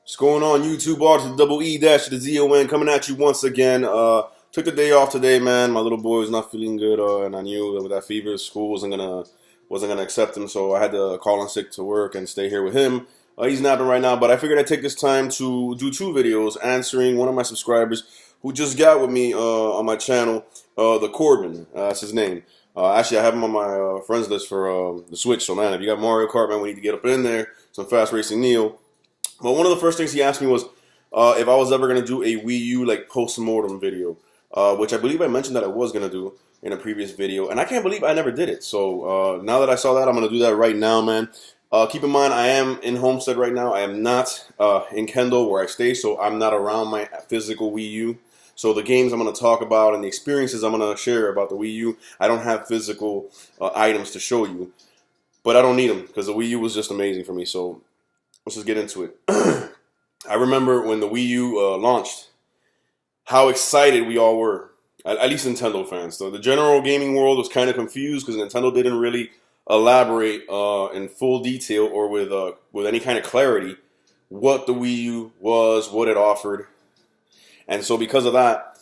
What's going on, YouTube? R to the double E dash to the ZON coming at you once again. Took the day off today, man. My little boy was not feeling good, and I knew that with that fever, school wasn't gonna accept him, so I had to call in sick to work and stay here with him. He's napping right now, but I figured I'd take this time to do two videos answering one of my subscribers who just got with me on my channel, the Corbin. That's his name. Actually, I have him on my friends list for the Switch. So, man, if you got Mario Kart, man, we need to get up in there. Some fast racing Neo. But one of the first things he asked me was if I was ever going to do a Wii U like post-mortem video, which I believe I mentioned that I was going to do in a previous video, and I can't believe I never did it. So now that I saw that, I'm going to do that right now, man. Keep in mind, I am in Homestead right now. I am not in Kendall where I stay, so I'm not around my physical Wii U. So the games I'm going to talk about and the experiences I'm going to share about the Wii U, I don't have physical items to show you. But I don't need them because the Wii U was just amazing for me. So let's just get into it. I remember when the Wii U launched, how excited we all were, at least Nintendo fans. So the general gaming world was kind of confused because Nintendo didn't really elaborate in full detail or with any kind of clarity what the Wii U was, what it offered. And so because of that,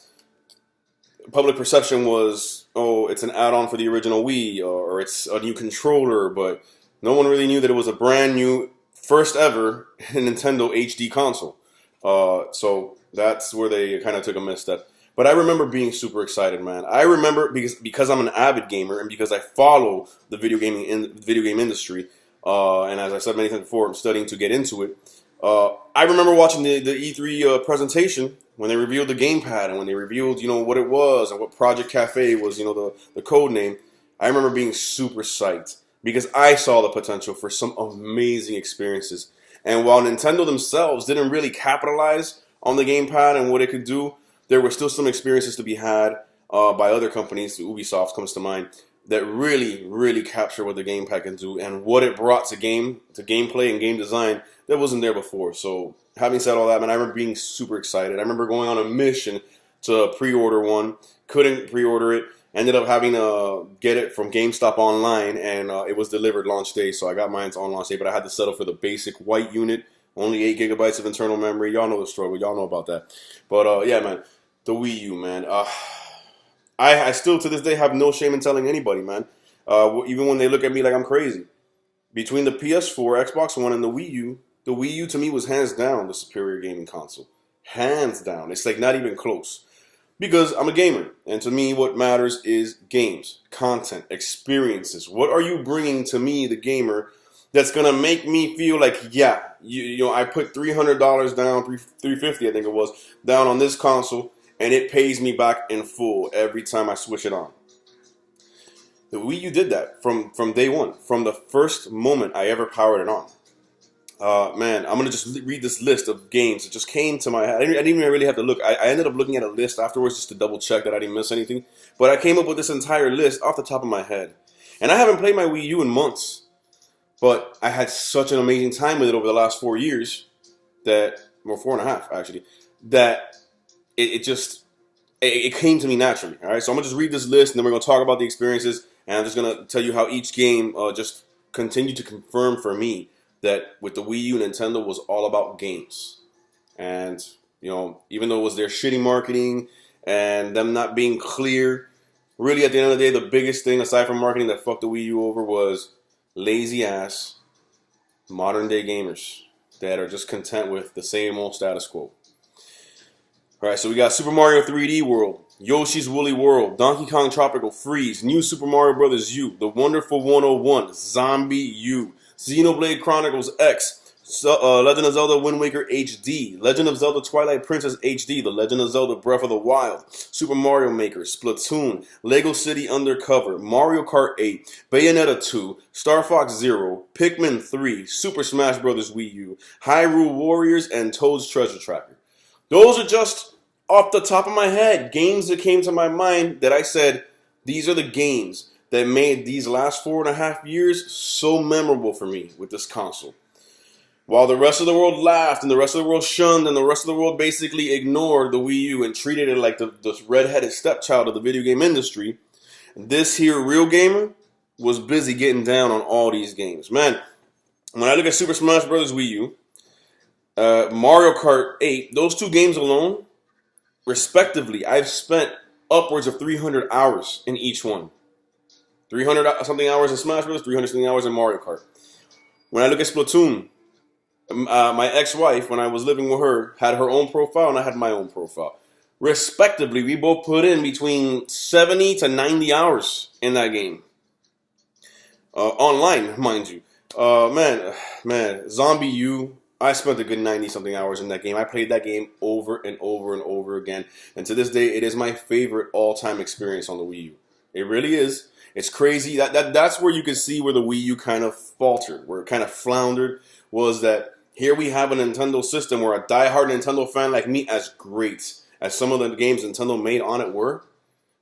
public perception was, oh, it's an add-on for the original Wii, or it's a new controller, but no one really knew that it was a brand new, first ever Nintendo HD console. So that's where they kind of took a misstep. But I remember being super excited, man. I remember because I'm an avid gamer and because I follow the video game industry, and as I said many times before, I'm studying to get into it. I remember watching the E3 presentation when they revealed the gamepad and when they revealed, what it was and what Project Cafe was, the code name. I remember being super psyched because I saw the potential for some amazing experiences. And while Nintendo themselves didn't really capitalize on the gamepad and what it could do, there were still some experiences to be had by other companies. Ubisoft comes to mind, that really, really capture what the gamepad can do and what it brought to gameplay and game design that wasn't there before. So having said all that, man, I remember being super excited. I remember going on a mission to pre-order one, couldn't pre-order it, ended up having to get it from GameStop online, and it was delivered launch day, so I got mine on launch day, but I had to settle for the basic white unit, only 8 gigabytes of internal memory. Y'all know the struggle. Y'all know about that. But yeah, man, the Wii U, man. I still, to this day, have no shame in telling anybody, man. Even when they look at me like I'm crazy. Between the PS4, Xbox One, and the Wii U to me was hands down the superior gaming console. Hands down. It's like not even close. Because I'm a gamer. And to me, what matters is games, content, experiences. What are you bringing to me, the gamer, that's going to make me feel like, yeah, I put $300 down, $350 I think it was, down on this console, and it pays me back in full every time I switch it on. The Wii U did that from day one, from the first moment I ever powered it on. Man, I'm going to just read this list of games that just came to my head. I didn't even really have to look. I ended up looking at a list afterwards just to double check that I didn't miss anything. But I came up with this entire list off the top of my head. And I haven't played my Wii U in months. But I had such an amazing time with it over the last 4 years, or 4.5 actually, that it came to me naturally. All right, so I'm gonna just read this list, and then we're gonna talk about the experiences, and I'm just gonna tell you how each game just continued to confirm for me that with the Wii U, Nintendo was all about games. And even though it was their shitty marketing and them not being clear, really at the end of the day, the biggest thing aside from marketing that fucked the Wii U over was lazy ass modern day gamers that are just content with the same old status quo. Alright, so we got Super Mario 3D World, Yoshi's Woolly World, Donkey Kong Tropical Freeze, New Super Mario Bros. U, The Wonderful 101, Zombie U, Xenoblade Chronicles X, Legend of Zelda Wind Waker HD, Legend of Zelda Twilight Princess HD, The Legend of Zelda Breath of the Wild, Super Mario Maker, Splatoon, Lego City Undercover, Mario Kart 8, Bayonetta 2, Star Fox Zero, Pikmin 3, Super Smash Bros. Wii U, Hyrule Warriors, and Toad's Treasure Tracker. Those are just off the top of my head games that came to my mind that I said, these are the games that made these last 4.5 years so memorable for me with this console. While the rest of the world laughed and the rest of the world shunned and the rest of the world basically ignored the Wii U and treated it like the redheaded stepchild of the video game industry, this here real gamer was busy getting down on all these games. Man, when I look at Super Smash Bros. Wii U, Mario Kart 8, those two games alone, respectively, I've spent upwards of 300 hours in each one. 300 something hours in Smash Bros., 300 something hours in Mario Kart. When I look at Splatoon, my ex-wife, when I was living with her, had her own profile and I had my own profile. Respectively, we both put in between 70 to 90 hours in that game. Online, mind you. Man, Zombie U, I spent a good 90-something hours in that game. I played that game over and over and over again. And to this day, it is my favorite all-time experience on the Wii U. It really is. It's crazy. That's where you can see where the Wii U kind of faltered, where it kind of floundered, was that here we have a Nintendo system where a diehard Nintendo fan like me, as great as some of the games Nintendo made on it were,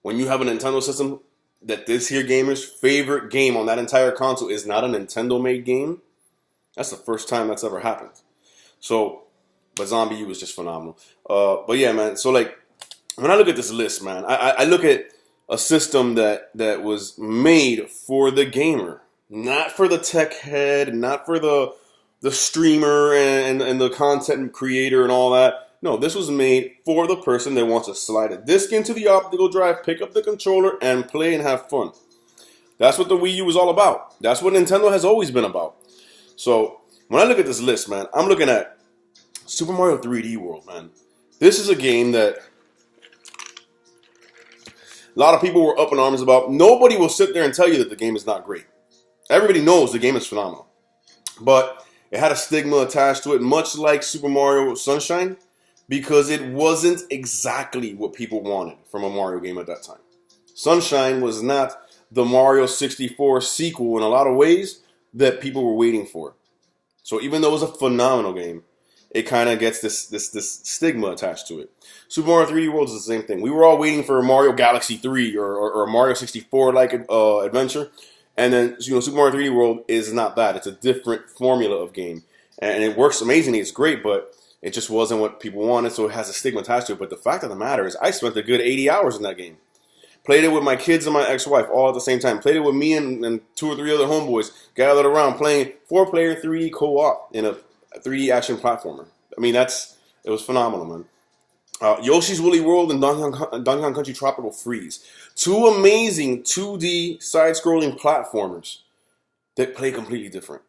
when you have a Nintendo system that this here gamer's favorite game on that entire console is not a Nintendo-made game, that's the first time that's ever happened. So, but Zombie U was just phenomenal. But yeah, man, so like, when I look at this list, man, I look at a system that was made for the gamer, not for the tech head, not for the streamer and the content creator and all that. No, this was made for the person that wants to slide a disc into the optical drive, pick up the controller, and play and have fun. That's what the Wii U was all about. That's what Nintendo has always been about. So, when I look at this list, man, I'm looking at Super Mario 3D World, man. This is a game that a lot of people were up in arms about. Nobody will sit there and tell you that the game is not great. Everybody knows the game is phenomenal. But it had a stigma attached to it, much like Super Mario Sunshine, because it wasn't exactly what people wanted from a Mario game at that time. Sunshine was not the Mario 64 sequel in a lot of ways that people were waiting for. So even though it was a phenomenal game, it kind of gets this stigma attached to it. Super Mario 3D World is the same thing. We were all waiting for a Mario Galaxy 3 or a Mario 64-like adventure. And then, Super Mario 3D World is not that. It's a different formula of game. And it works amazingly. It's great, but it just wasn't what people wanted, so it has a stigma attached to it. But the fact of the matter is, I spent a good 80 hours in that game. Played it with my kids and my ex-wife all at the same time. Played it with me and 2 or 3 other homeboys gathered around playing 4-player 3D co-op in a 3D action platformer. I mean, it was phenomenal, man. Yoshi's Woolly World and Donkey Kong Country Tropical Freeze. 2 amazing 2D side-scrolling platformers that play completely different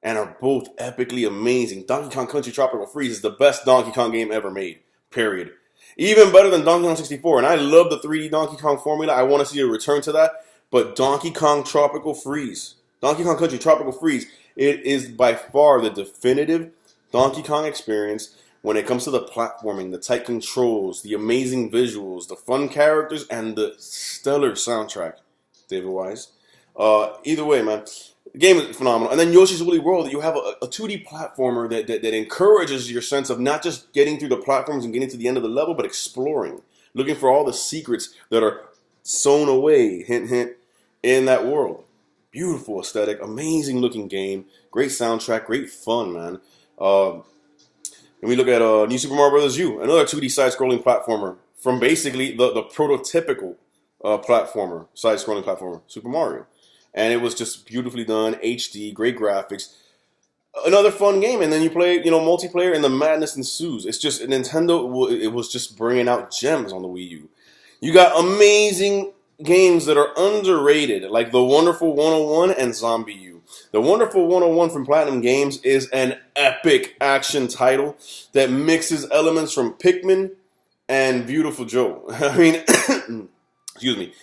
and are both epically amazing. Donkey Kong Country Tropical Freeze is the best Donkey Kong game ever made, period. Even better than Donkey Kong 64, and I love the 3D Donkey Kong formula. I want to see a return to that, but Donkey Kong Tropical Freeze, Donkey Kong Country Tropical Freeze, it is by far the definitive Donkey Kong experience when it comes to the platforming, the tight controls, the amazing visuals, the fun characters, and the stellar soundtrack, David Wise. Either way, man, the game is phenomenal. And then Yoshi's Woolly World, you have a 2D platformer that encourages your sense of not just getting through the platforms and getting to the end of the level, but exploring, looking for all the secrets that are sewn away, hint, hint, in that world. Beautiful aesthetic, amazing looking game, great soundtrack, great fun, man. And we look at New Super Mario Bros. U, another 2D side-scrolling platformer from basically the prototypical platformer, side-scrolling platformer, Super Mario. And it was just beautifully done, HD, great graphics. Another fun game, and then you play, multiplayer, and the madness ensues. It's just, Nintendo, it was just bringing out gems on the Wii U. You got amazing games that are underrated, like The Wonderful 101 and Zombie U. The Wonderful 101 from Platinum Games is an epic action title that mixes elements from Pikmin and Beautiful Joe. I mean, excuse me.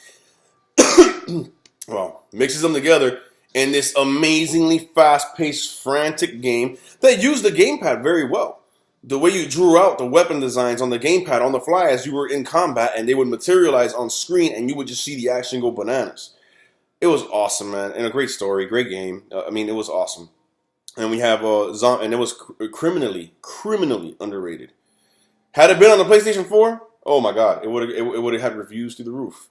Well, mixes them together in this amazingly fast-paced, frantic game that used the gamepad very well. The way you drew out the weapon designs on the gamepad on the fly as you were in combat, and they would materialize on screen, and you would just see the action go bananas. It was awesome, man, and a great story, great game. It was awesome. And we have and it was criminally underrated. Had it been on the PlayStation 4, oh my God, it would have had reviews through the roof.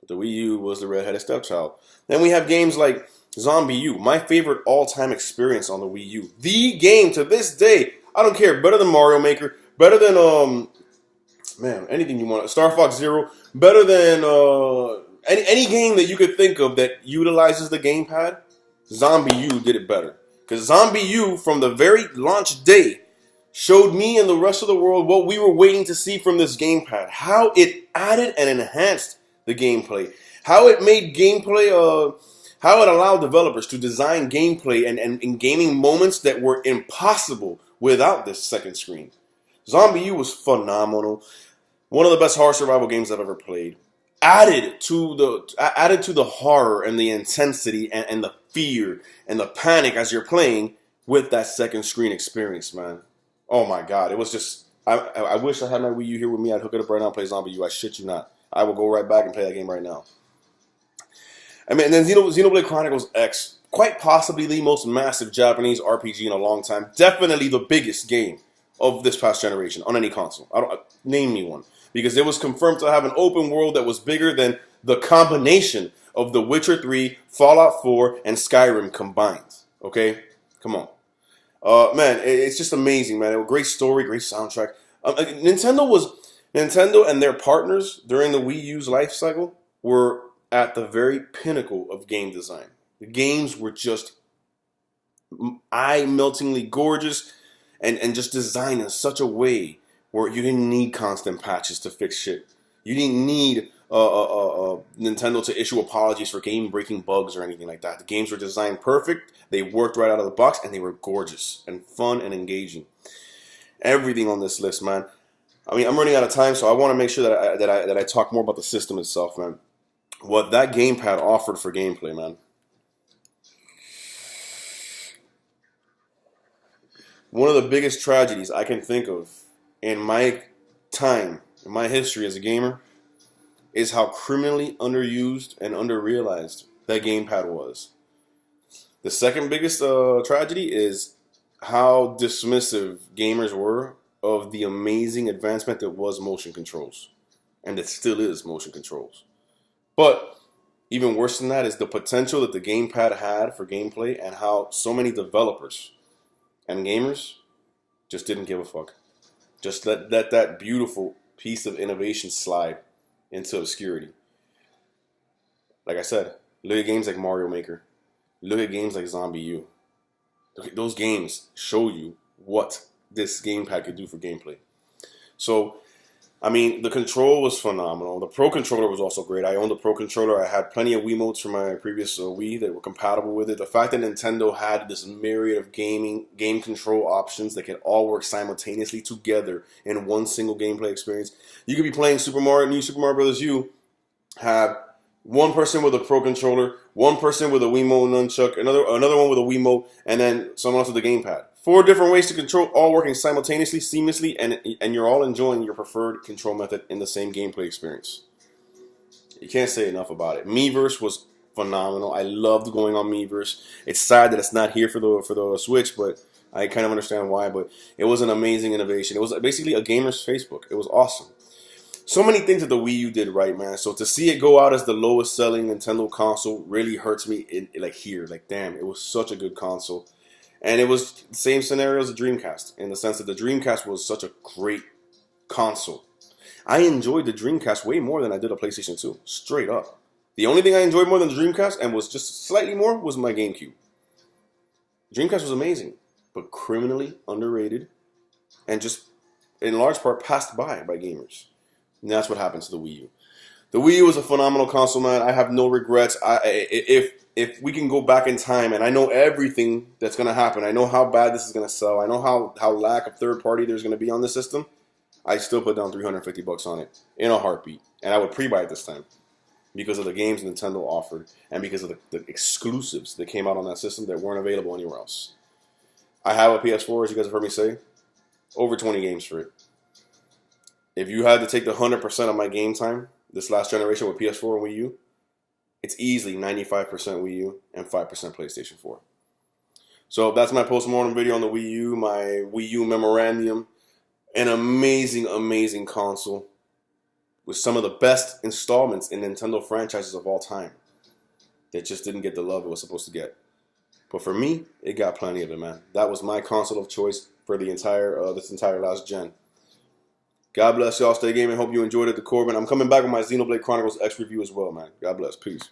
But the Wii U was the redheaded stepchild. Then we have games like Zombie U, my favorite all-time experience on the Wii U. The game to this day, I don't care, better than Mario Maker, better than anything you want. Star Fox Zero, better than any game that you could think of that utilizes the gamepad. Zombie U did it better. Because Zombie U, from the very launch day, showed me and the rest of the world what we were waiting to see from this gamepad. How it added and enhanced the gameplay. How it made gameplay, how it allowed developers to design gameplay and gaming moments that were impossible without this second screen. Zombie U was phenomenal. One of the best horror survival games I've ever played. Added to the horror and the intensity and the fear and the panic as you're playing with that second screen experience, man. Oh my God, it was just. I wish I had my Wii U here with me. I'd hook it up right now and play Zombie U. I shit you not. I will go right back and play that game right now. I mean, and then Xenoblade Chronicles X, quite possibly the most massive Japanese RPG in a long time. Definitely the biggest game of this past generation on any console. Name me one. Because it was confirmed to have an open world that was bigger than the combination of The Witcher 3, Fallout 4, and Skyrim combined. Okay? Come on. Man, it's just amazing, man. Great story, great soundtrack. Nintendo and their partners during the Wii U's life cycle were at the very pinnacle of game design. The games were just eye-meltingly gorgeous and just designed in such a way where you didn't need constant patches to fix shit. You didn't need Nintendo to issue apologies for game-breaking bugs or anything like that. The games were designed perfect. They worked right out of the box, and they were gorgeous and fun and engaging. Everything on this list, man. I mean, I'm running out of time, so I want to make sure that I talk more about the system itself, man. What that gamepad offered for gameplay, man. One of the biggest tragedies I can think of in my time, in my history as a gamer, is how criminally underused and underrealized that gamepad was. The second biggest tragedy is how dismissive gamers were of the amazing advancement that was motion controls. And that still is motion controls. But even worse than that is the potential that the gamepad had for gameplay and how so many developers and gamers just didn't give a fuck. Just let that beautiful piece of innovation slide into obscurity. Like I said, look at games like Mario Maker. Look at games like Zombie U. Those games show you what this gamepad could do for gameplay. So, I mean, the control was phenomenal. The Pro Controller was also great. I owned the Pro Controller. I had plenty of Wiimotes from my previous Wii that were compatible with it. The fact that Nintendo had this myriad of game control options that could all work simultaneously together in one single gameplay experience. You could be playing New Super Mario Bros. U, have one person with a Pro Controller, one person with a Wiimote nunchuck, another one with a Wiimote, and then someone else with a gamepad. 4 different ways to control, all working simultaneously, seamlessly, and you're all enjoying your preferred control method in the same gameplay experience. You can't say enough about it. Miiverse was phenomenal. I loved going on Miiverse. It's sad that it's not here for the Switch, but I kind of understand why. But it was an amazing innovation. It was basically a gamer's Facebook. It was awesome. So many things that the Wii U did right, man. So to see it go out as the lowest selling Nintendo console really hurts me like damn, it was such a good console. And it was the same scenario as the Dreamcast, in the sense that the Dreamcast was such a great console. I enjoyed the Dreamcast way more than I did a PlayStation 2, straight up. The only thing I enjoyed more than the Dreamcast, and was just slightly more, was my GameCube. Dreamcast was amazing, but criminally underrated, and just, in large part, passed by gamers. And that's what happened to the Wii U. The Wii U was a phenomenal console, man. I have no regrets. If we can go back in time, and I know everything that's going to happen, I know how bad this is going to sell, I know how lack of third party there's going to be on the system, I still put down $350 on it in a heartbeat. And I would pre-buy it this time because of the games Nintendo offered and because of the exclusives that came out on that system that weren't available anywhere else. I have a PS4, as you guys have heard me say, over 20 games for it. If you had to take the 100% of my game time this last generation with PS4 and Wii U, it's easily 95% Wii U and 5% PlayStation 4. So that's my post-mortem video on the Wii U, my Wii U memorandum. An amazing, amazing console with some of the best installments in Nintendo franchises of all time that just didn't get the love it was supposed to get. But for me, it got plenty of it, man. That was my console of choice for the this entire last gen. God bless y'all. Stay gaming. Hope you enjoyed it. The Corbin. I'm coming back with my Xenoblade Chronicles X review as well, man. God bless. Peace.